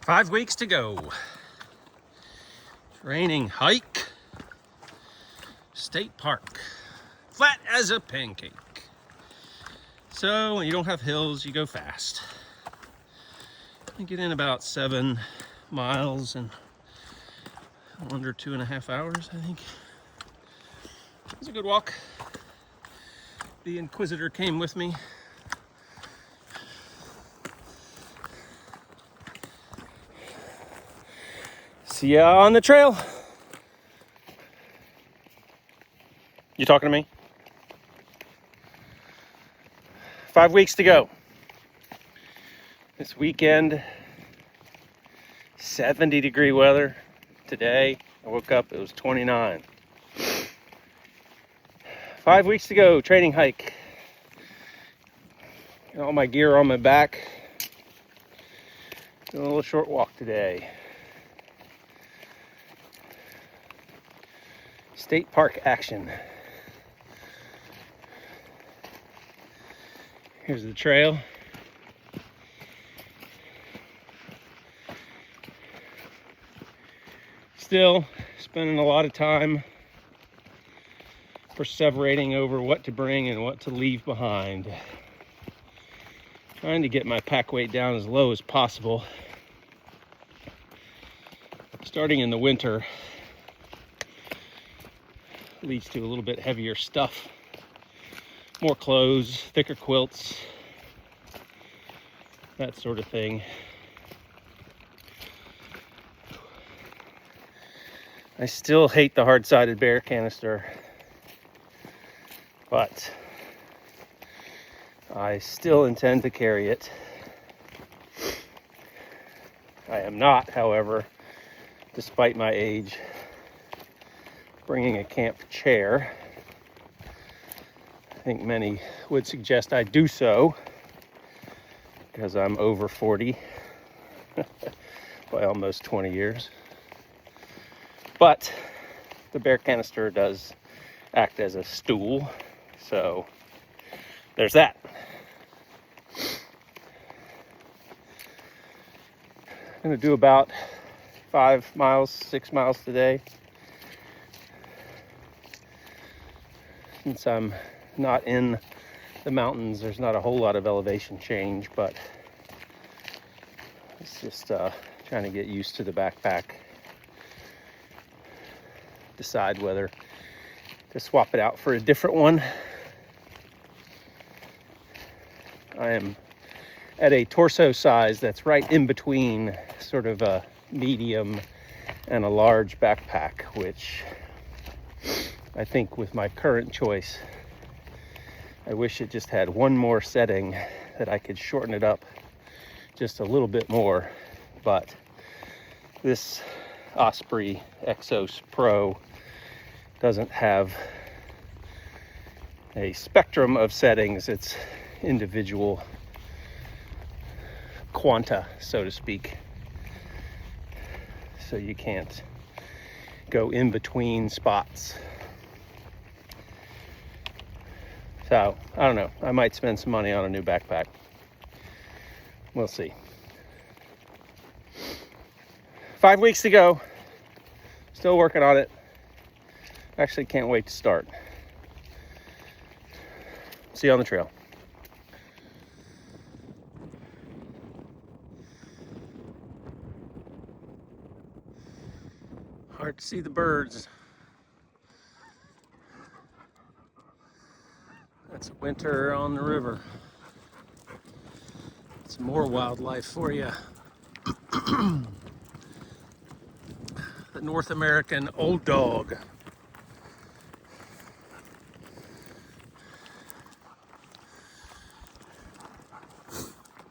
5 weeks to go. Training hike, state park, flat as a pancake. So when you don't have hills, you go fast. You get in about 7 miles in under 2.5 hours, I think. It was a good walk. The Inquisitor came with me. See ya on the trail. You talking to me? 5 weeks to go. This weekend, 70-degree weather. Today, I woke up, it was 29. 5 weeks to go, training hike. Got all my gear on my back. Doing a little short walk today. State park action. Here's the trail. Still spending a lot of time perseverating over what to bring and what to leave behind. Trying to get my pack weight down as low as possible. Starting in the winter leads to a little bit heavier stuff. More clothes, thicker quilts, that sort of thing. I still hate the hard-sided bear canister, but I still intend to carry it. I am not, however, despite my age, bringing a camp chair. I think many would suggest I do so because I'm over 40 by almost 20 years. But the bear canister does act as a stool, so there's that. I'm going to do about 5 miles, 6 miles today. Since I'm not in the mountains, there's not a whole lot of elevation change, but it's just trying to get used to the backpack. Decide whether to swap it out for a different one. I am at a torso size that's right in between sort of a medium and a large backpack, which I think with my current choice, I wish it just had one more setting that I could shorten it up just a little bit more. But this Osprey Exos Pro doesn't have a spectrum of settings. It's individual quanta, so to speak. So you can't go in between spots. So, I don't know. I might spend some money on a new backpack. We'll see. 5 weeks to go. Still working on it. Actually, can't wait to start. See you on the trail. Hard to see the birds. That's winter on the river. Some more wildlife for you. The North American old dog.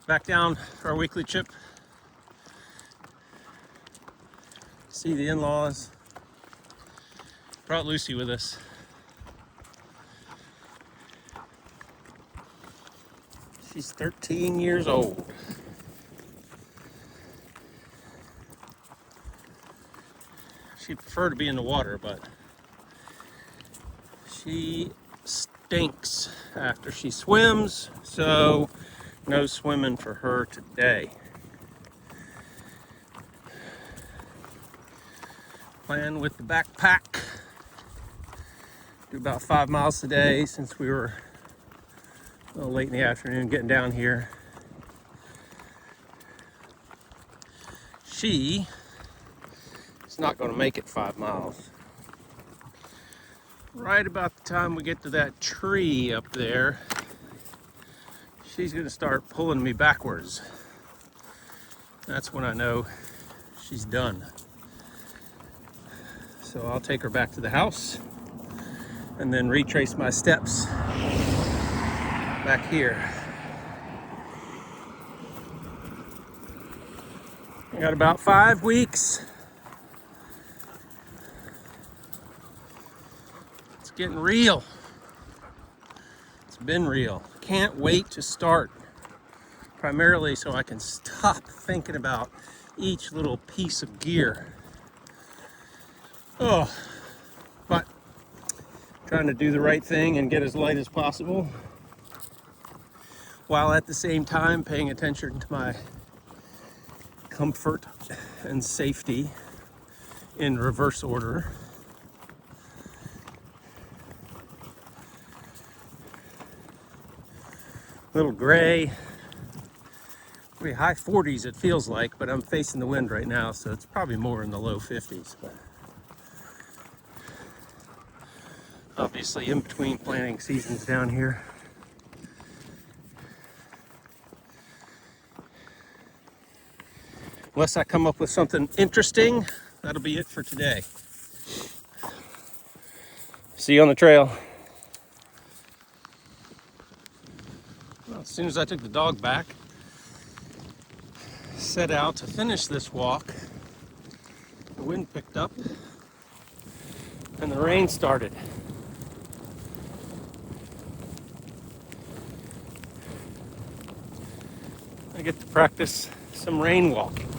Back down for our weekly trip. See the in-laws. Brought Lucy with us. She's 13 years old. She'd prefer to be in the water, but she stinks after she swims, so no swimming for her today. plan with the backpack. Do about 5 miles today since we were a little late in the afternoon getting down here. She is not going to make it 5 miles. Right about the time we get to that tree up there, she's going to start pulling me backwards. That's when I know she's done. So I'll take her back to the house and then retrace my steps back here. I got about 5 weeks. It's getting real. It's been real. Can't wait to start. Primarily so I can stop thinking about each little piece of gear. Oh, but trying to do the right thing and get as light as possible, while at the same time paying attention to my comfort and safety in reverse order. Little gray, pretty high 40s it feels like, but I'm facing the wind right now, so it's probably more in the low 50s. But obviously in between planting seasons down here. Unless I come up with something interesting, that'll be it for today. See you on the trail. Well, as soon as I took the dog back, set out to finish this walk, the wind picked up and the rain started. I get to practice some rain walking.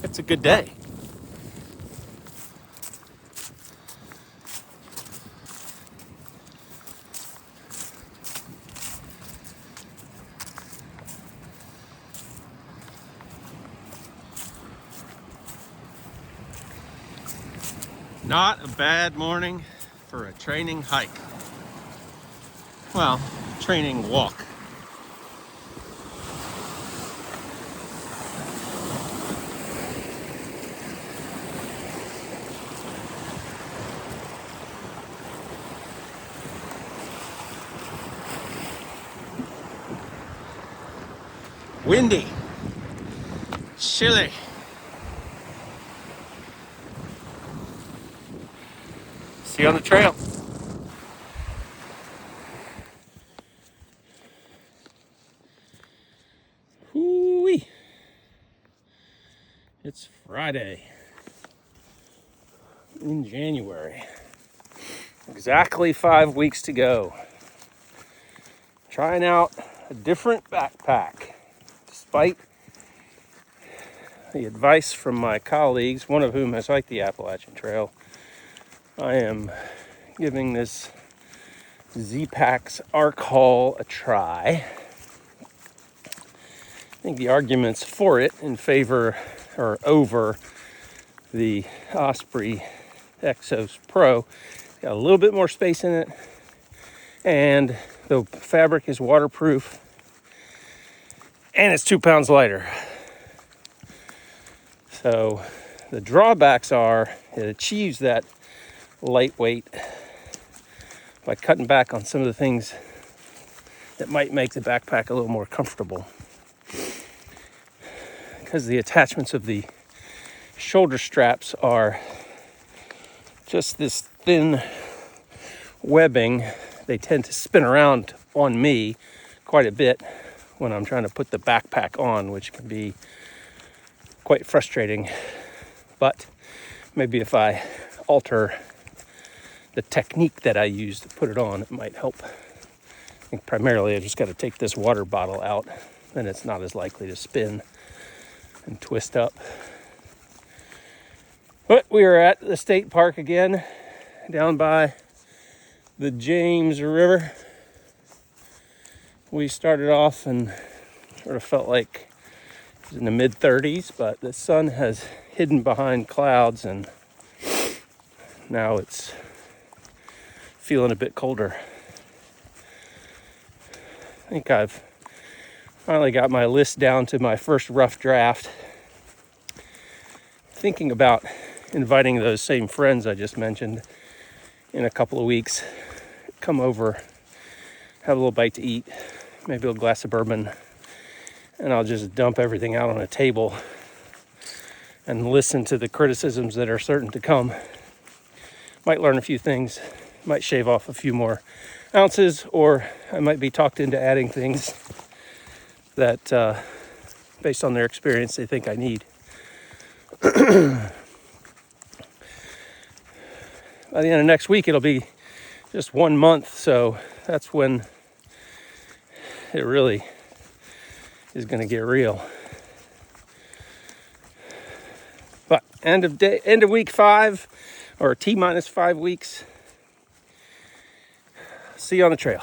It's a good day. Not a bad morning for a training hike. Well, training walk. Windy, chilly. See you on the trail. Hoo-wee. It's Friday in January. Exactly 5 weeks to go. Trying out a different backpack. Despite the advice from my colleagues, one of whom has hiked the Appalachian Trail, I am giving this Z-Packs Arc Haul a try. I think the arguments for it in favor or over the Osprey Exos Pro, got a little bit more space in it, and the fabric is waterproof, and it's 2 pounds lighter. So the drawbacks are it achieves that lightweight by cutting back on some of the things that might make the backpack a little more comfortable. Because the attachments of the shoulder straps are just this thin webbing, they tend to spin around on me quite a bit when I'm trying to put the backpack on, which can be quite frustrating. But maybe if I alter the technique that I use to put it on, it might help. I think primarily I just got to take this water bottle out, then it's not as likely to spin and twist up. But we are at the state park again, down by the James River. We started off and sort of felt like It's in the mid 30s, but the sun has hidden behind clouds and now it's feeling a bit colder. I think I've finally got my list down to my first rough draft. Thinking about inviting those same friends I just mentioned in a couple of weeks. Come over, have a little bite to eat, maybe a glass of bourbon, and I'll just dump everything out on a table and listen to the criticisms that are certain to come. Might learn a few things, might shave off a few more ounces, or I might be talked into adding things that, based on their experience, they think I need. By the end of next week, it'll be just 1 month, so that's when it really is going to get real. But end of week 5, or T-minus 5 weeks. See you on the trail.